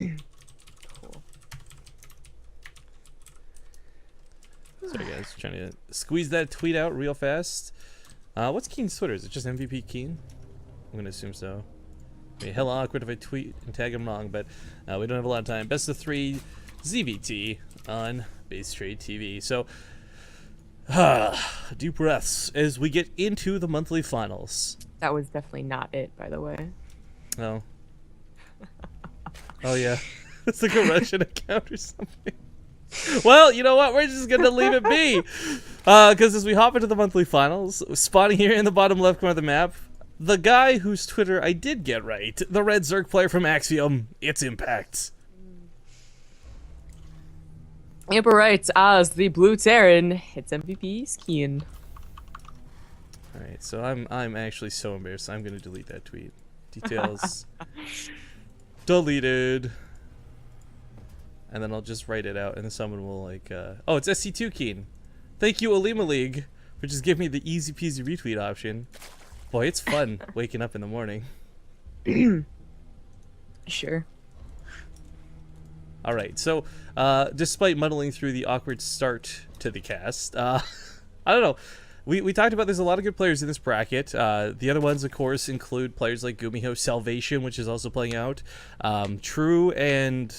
Cool. Sorry guys, trying to squeeze that tweet out real fast. What's Keen's Twitter? Is it just MVP Keen? I'm gonna assume so. I mean, hella awkward if I tweet and tag him wrong, but we don't have a lot of time. Best of 3 ZVT on Base Trade TV. So, deep breaths as we get into the monthly finals. That was definitely not it, by the way. Oh. Oh yeah. It's like a Russian account or something. Well, you know what? We're just gonna leave it be, because as we hop into the monthly finals, spawning here in the bottom left corner of the map, the guy whose Twitter I did get right, the red Zerg player from Axiom, it's Impact. Amber writes, as the blue Terran, it's MVP's Keen. All right, so I'm actually so embarrassed. I'm gonna delete that tweet. Details deleted. And then I'll just write it out, and then someone will like, oh, it's SC2 Keen. Thank you, Olimoleague, for just giving me the easy peasy retweet option. Boy, it's fun waking up in the morning. Sure. All right, so despite muddling through the awkward start to the cast, I don't know. We talked about there's a lot of good players in this bracket. The other ones, of course, include players like Gumiho, Salvation, which is also playing out. True and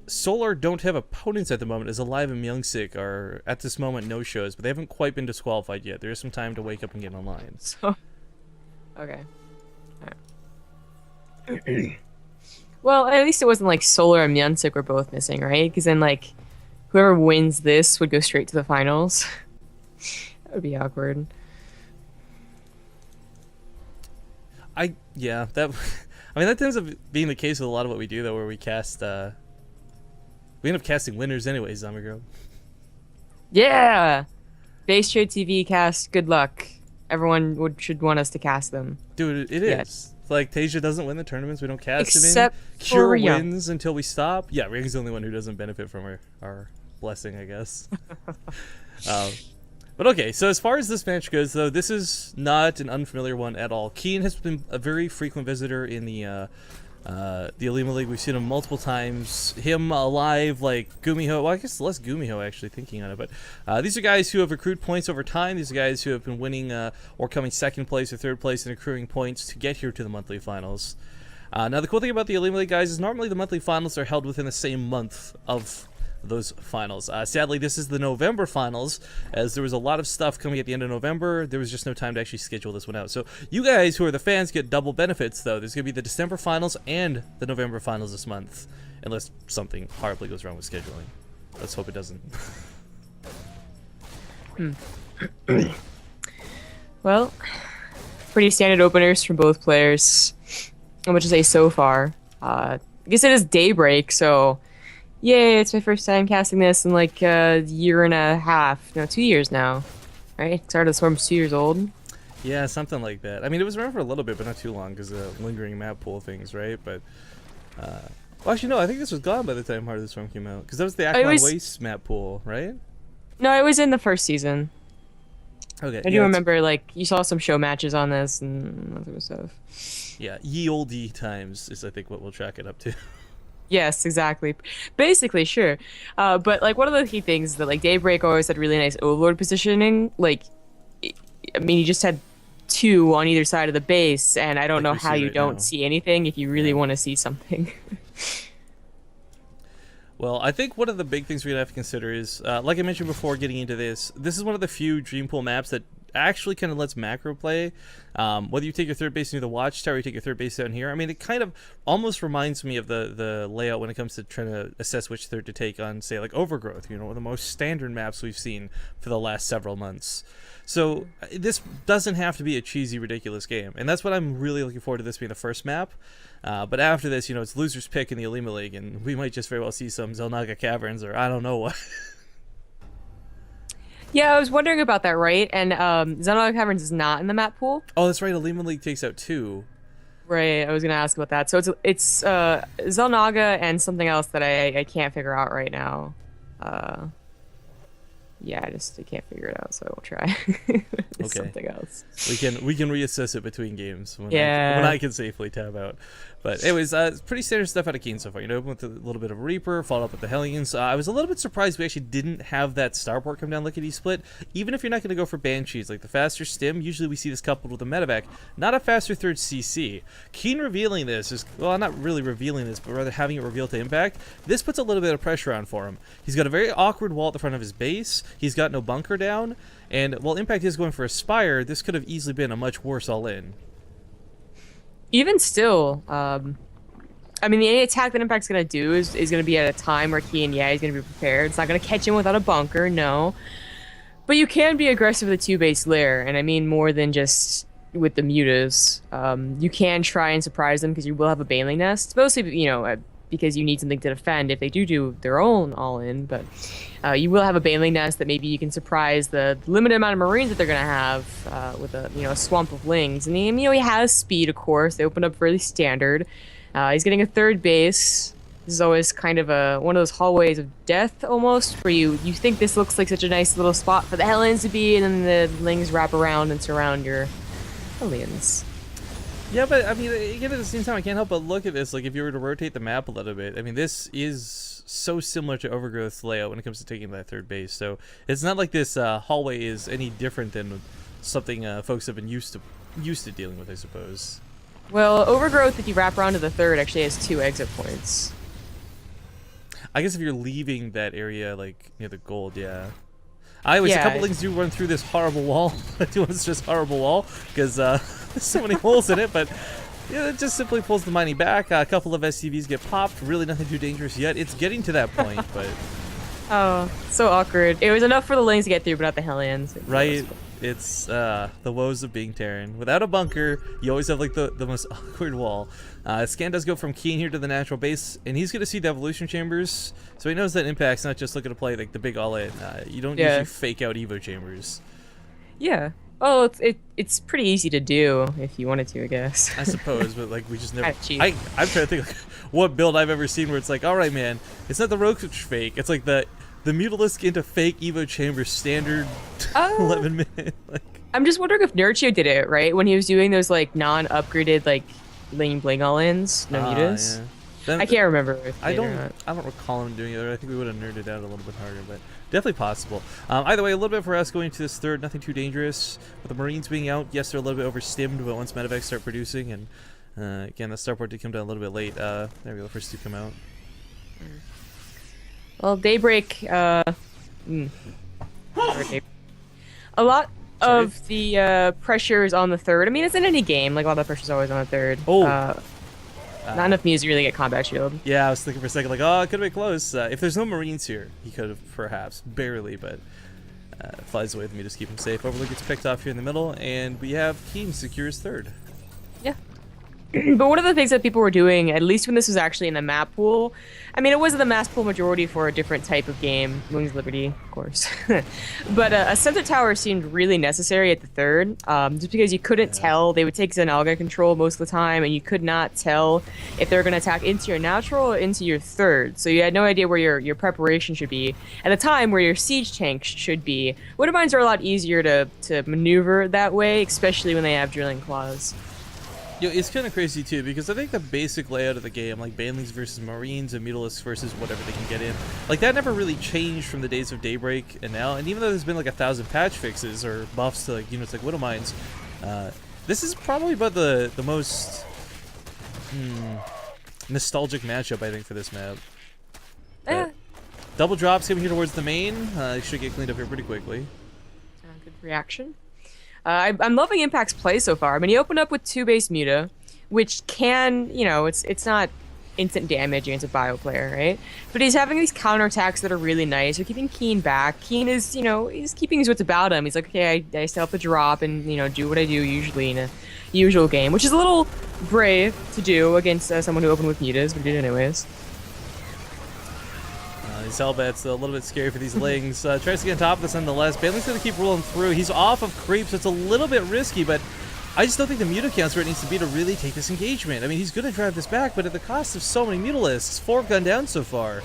Solar don't have opponents at the moment, as Alive and MrUUG are at this moment no shows, but they haven't quite been disqualified yet. There is some time to wake up and get online. So, okay. All right. Well, at least it wasn't like Solar and MrUUG were both missing, right? Because then, like, whoever wins this would go straight to the finals. That would be awkward. Yeah, that. I mean, that tends to being the case with a lot of what we do, though, where we cast. We end up casting winners anyways, Zamagirl. Yeah! Base Trade TV cast, good luck. Everyone should want us to cast them. Dude, it is. Like, Tasia doesn't win the tournaments, we don't cast Except him in. for Cure Young. wins until we stop. Yeah, Ryung's the only one who doesn't benefit from our blessing, I guess. But okay, so as far as this match goes, though, this is not an unfamiliar one at all. Keen has been a very frequent visitor in the Olimoleague. We've seen him multiple times. Him, Alive, like Gumiho. Well, I guess less Gumiho, actually, thinking on it. But these are guys who have accrued points over time. These are guys who have been winning or coming second place or third place and accruing points to get here to the monthly finals. Now, the cool thing about the Olimoleague, guys, is normally the monthly finals are held within the same month of those finals. Sadly, this is the November finals, as there was a lot of stuff coming at the end of November. There was just no time to actually schedule this one out. So you guys who are the fans get double benefits, though. There's going to be the December finals and the November finals this month, unless something horribly goes wrong with scheduling. Let's hope it doesn't. Well, pretty standard openers from both players. How much to say so far? I guess it is Daybreak, so yay, it's my first time casting this in like a year and a half. No, 2 years now. Right? Start of the Storm's 2 years old. Yeah, something like that. I mean, it was around for a little bit, but not too long, because of lingering map pool things, right? But, well, actually, no, I think this was gone by the time Heart of the Storm came out, because that was the Akamai Waste map pool, right? No, it was in the first season. Okay. I do remember, like, you saw some show matches on this and that sort of stuff. Yeah, ye olde times is, I think, what we'll track it up to. Yes, exactly. Basically, sure. But, like, one of the key things is that, like, Daybreak always had really nice Overlord positioning. Like, I mean, you just had 2 on either side of the base, and I don't know how you don't see anything if you really want to see something. Well, I think one of the big things we're going to have to consider is, like I mentioned before getting into this is one of the few Dream Pool maps that actually kind of lets macro play. Whether you take your third base near the watchtower, you take your third base down here. I mean, it kind of almost reminds me of the layout when it comes to trying to assess which third to take on, say, like Overgrowth, you know, one of the most standard maps we've seen for the last several months. So this doesn't have to be a cheesy, ridiculous game. And that's what I'm really looking forward to, this being the first map. But after this, you know, it's loser's pick in the Olimoleague, and we might just very well see some Xel'Naga Caverns or I don't know what. Yeah, I was wondering about that, right? And Xel'Naga Caverns is not in the map pool. Oh, that's right. Olimoleague takes out 2. Right, I was gonna ask about that. So it's Xel'Naga and something else that I can't figure out right now. yeah, I can't figure it out, so I won't try. It's Okay. something else. We can reassess it between games when Yeah. when I can safely tab out. But anyways, it's pretty standard stuff out of Keen so far. You know, with a little bit of Reaper, followed up with the Hellions. I was a little bit surprised we actually didn't have that starport come down lickety split. Even if you're not going to go for Banshees, like the faster stim, usually we see this coupled with a medevac, not a faster third CC. Keen revealing this is, well, not really revealing this, but rather having it revealed to Impact. This puts a little bit of pressure on for him. He's got a very awkward wall at the front of his base. He's got no bunker down. And while Impact is going for a Spire, this could have easily been a much worse all-in. Even still, I mean, any attack that Impact's gonna do is gonna be at a time where Keen, yeah, he's gonna be prepared. It's not gonna catch him without a bunker, no. But you can be aggressive with a 2-base lair, and I mean more than just with the mutas. You can try and surprise them because you will have a Baneling Nest. Mostly, you know, because you need something to defend if they do their own all-in, but you will have a Baneling Nest that maybe you can surprise the limited amount of Marines that they're going to have with a, you know, a swamp of Lings. And you know, he has speed, of course. They open up fairly standard. He's getting a 3rd base. This is always kind of one of those hallways of death almost, where you think this looks like such a nice little spot for the Hellions to be, and then the Lings wrap around and surround your Hellions. Yeah, but I mean, again, at the same time, I can't help but look at this. Like, if you were to rotate the map a little bit, I mean, this is so similar to Overgrowth's layout when it comes to taking that 3rd base. So it's not like this hallway is any different than something folks have been used to dealing with, I suppose. Well, Overgrowth, if you wrap around to the 3rd, actually has 2 exit points. I guess if you're leaving that area, like near the gold, yeah. Anyways, a couple things do run through this horrible wall. It's just horrible wall because there's so many holes in it, but yeah, it just simply pulls the mining back. A couple of SCVs get popped. Really nothing too dangerous yet. It's getting to that point, but oh, so awkward. It was enough for the Lings to get through, but not the Hellions. Right. It's the woes of being Terran. Without a bunker, you always have like the most awkward wall. Scan does go from Keen here to the natural base, and he's going to see the evolution chambers, so he knows that Impact's not just looking to play like the big all-in. You don't usually fake out Evo chambers. Yeah. Oh, it's pretty easy to do if you wanted to, I guess. I suppose, but like we just never. Cheap. I'm trying to think like, what build I've ever seen where it's like, all right, man, it's not the rogue fake. It's like the Mutalisk into fake Evo chamber standard 11 minute. Like, I'm just wondering if NMrUUG did it right when he was doing those like non-upgraded like bling all-ins, no mutas. Yeah. I can't remember. If I they did or not. don't recall him doing it. I think we would have nerded out a little bit harder, but definitely possible. Either way, a little bit for us going to this 3rd, nothing too dangerous. With the Marines being out, yes, they're a little bit overstimmed, but once medevacs start producing, and again, the starport did come down a little bit late. There we go, the first 2 come out. Well, Daybreak, a lot of the pressure is on the 3rd. I mean, it's in any game. Like, a lot of the pressure's always on the 3rd. Oh. Not enough mules to really get combat shield. Yeah, I was thinking for a second, like, oh, it could have been close. If there's no Marines here, he could have perhaps, barely, but flies away with me, just keep him safe. Overlook gets picked off here in the middle, and we have Keen secures 3rd. Yeah. But one of the things that people were doing, at least when this was actually in the map pool, I mean, it wasn't the mass pool majority for a different type of game, Wings of Liberty, of course. But a center tower seemed really necessary at the 3rd, just because you couldn't tell. They would take Xenalga control most of the time, and you could not tell if they were going to attack into your natural or into your 3rd. So you had no idea where your preparation should be. At the time, where your siege tanks should be. Wintermines are a lot easier to maneuver that way, especially when they have drilling claws. Yo, it's kind of crazy too, because I think the basic layout of the game, like Banelings versus Marines and Mutalisks versus whatever they can get in, like that never really changed from the days of Daybreak and now. And even though there's been like 1,000 patch fixes or buffs to like units like Widowmines, this is probably about the most nostalgic matchup I think for this map. Double drops coming here towards the main. Should get cleaned up here pretty quickly. Good reaction. I'm loving Impact's play so far. I mean, he opened up with 2 base Muta, which can, you know, it's not instant damage against a bio player, right? But he's having these counterattacks that are really nice. You're keeping Keen back. Keen is, you know, he's keeping his wits about him. He's like, okay, I set up the drop and, you know, do what I do usually in a usual game, which is a little brave to do against someone who opened with Mutas, but he did it anyways. These Hellbats a little bit scary for these Lings. Tries to get on top of this nonetheless. Bailey's going to keep rolling through. He's off of creep, so it's a little bit risky, but I just don't think the Muta counts where it needs to be to really take this engagement. I mean, he's going to drive this back, but at the cost of so many Mutalisks. 4 have gone down so far.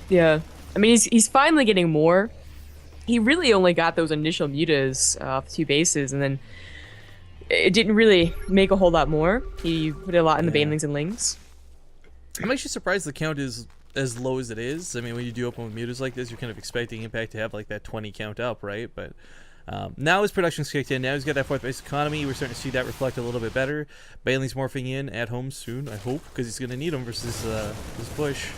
Yeah. I mean, he's finally getting more. he really only got those initial mutas off 2 bases, and then it didn't really make a whole lot more. He put a lot in the banelings and lings. I'm actually surprised the count is as low as it is. I mean, when you do open with mutas like this, you're kind of expecting Impact to have like that 20 count up, right? But now his production's kicked in. Now he's got that 4th base economy. We're starting to see that reflect a little bit better. Bailey's morphing in at home soon, I hope, because he's going to need them versus this push.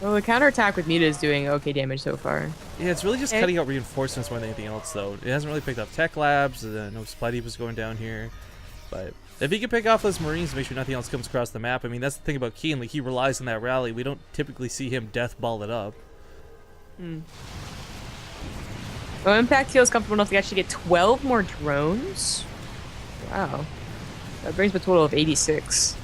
Well, the counterattack with Muta is doing okay damage so far. Yeah, it's really just cutting out reinforcements more than anything else, though. It hasn't really picked up tech labs. No supply depots going down here. But if he can pick off those Marines and make sure nothing else comes across the map, I mean, that's the thing about Keen. Like, he relies on that rally. We don't typically see him death ball it up. Well, Impact feels comfortable enough to actually get 12 more drones. Wow. That brings the total of 86.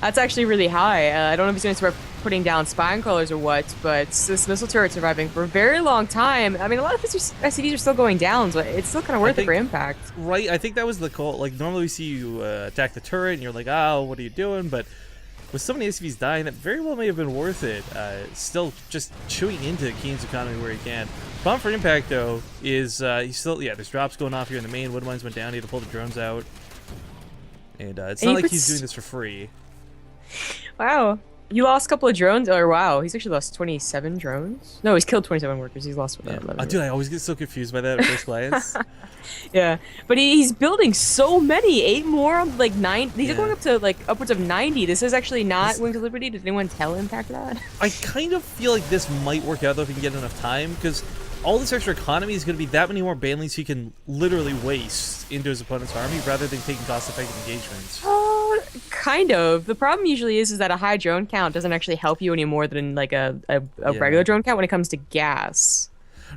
That's actually really high. I don't know if he's going to start putting down spine crawlers or what, but this missile turret surviving for a very long time. I mean, a lot of his SCVs are still going down, so it's still kind of worth it for Impact. Right, I think that was the call. Like, normally we see you attack the turret, and you're like, oh, what are you doing? But with so many SCVs dying, that very well may have been worth it. Still just chewing into Keen's economy where he can. Problem for Impact, though, is he's still, yeah, there's drops going off here in the main. Wood mines went down. He had to pull the drones out. And it's not like he's doing this for free. Wow. You lost a couple of drones? Or wow, he's actually lost 27 drones? No, he's killed 27 workers. He's lost 11. Dude, I always get so confused by that at first glance. Yeah, but he's building so many. 8 more, like 9. These are going up to like upwards of 90. This is actually not Wings of Liberty. Did anyone tell Impact that? I kind of feel like this might work out though if he can get enough time, because all this extra economy is going to be that many more banelings he can literally waste into his opponent's army rather than taking cost-effective engagements. Kind of. The problem usually is that a high drone count doesn't actually help you any more than like a regular drone count when it comes to gas.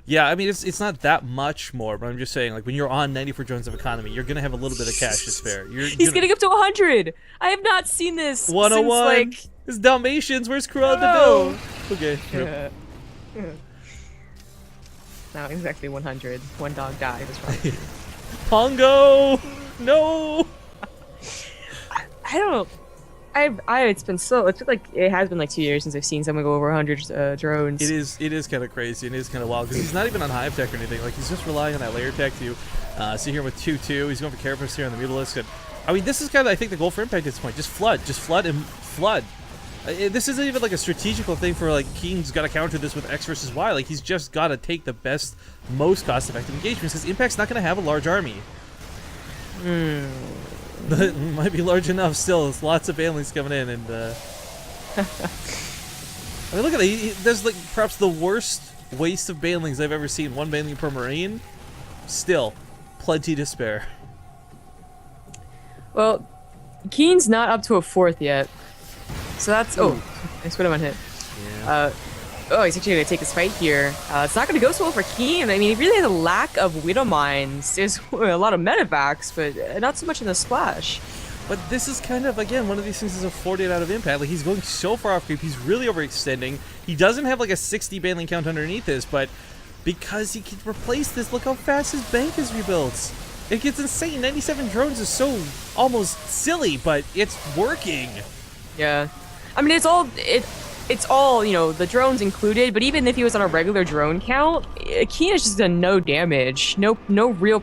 Yeah, I mean, it's not that much more, but I'm just saying, like, when you're on 94 drones of economy, you're going to have a little bit of cash to spare. He's getting up to 100! I have not seen this 101! Since, like... It's Dalmatians! Where's Cruella de Vil? Okay. Not exactly 100. One dog died. Pongo! No! I don't know. It's been like it has been like 2 years since I've seen someone go over 100 drones. It is kind of crazy and it is kind of wild because he's not even on hive tech or anything. Like, he's just relying on that layer tech to see here with 2-2. He's going for Carapace here on the Mutalisk. And I mean, this is kind of, I think, the goal for Impact at this point. Just flood and flood. This isn't even like a strategical thing for like Keen's got to counter this with X versus Y. Like, he's just got to take the best, most cost-effective engagements because Impact's not going to have a large army. It might be large enough still. There's lots of banelings coming in, and I mean, look at that. There's like perhaps the worst waste of banelings I've ever seen. 1 baneling per marine. Still, plenty to spare. Well, Keen's not up to a 4th yet, so that's nice put him on hit. Yeah. He's actually going to take this fight here. It's not going to go so well for Keen. I mean, he really has a lack of Widow Mines. There's a lot of medevacs, but not so much in the splash. But this is kind of, again, one of these things is afforded out of Impact. Like, he's going so far off creep, he's really overextending. He doesn't have, like, a 60 baneling count underneath this, but because he can replace this, look how fast his bank is rebuilt. It gets insane. 97 drones is so almost silly, but it's working. Yeah. I mean, it's all, you know, the drones included, but even if he was on a regular drone count, Keen has just done no damage. No real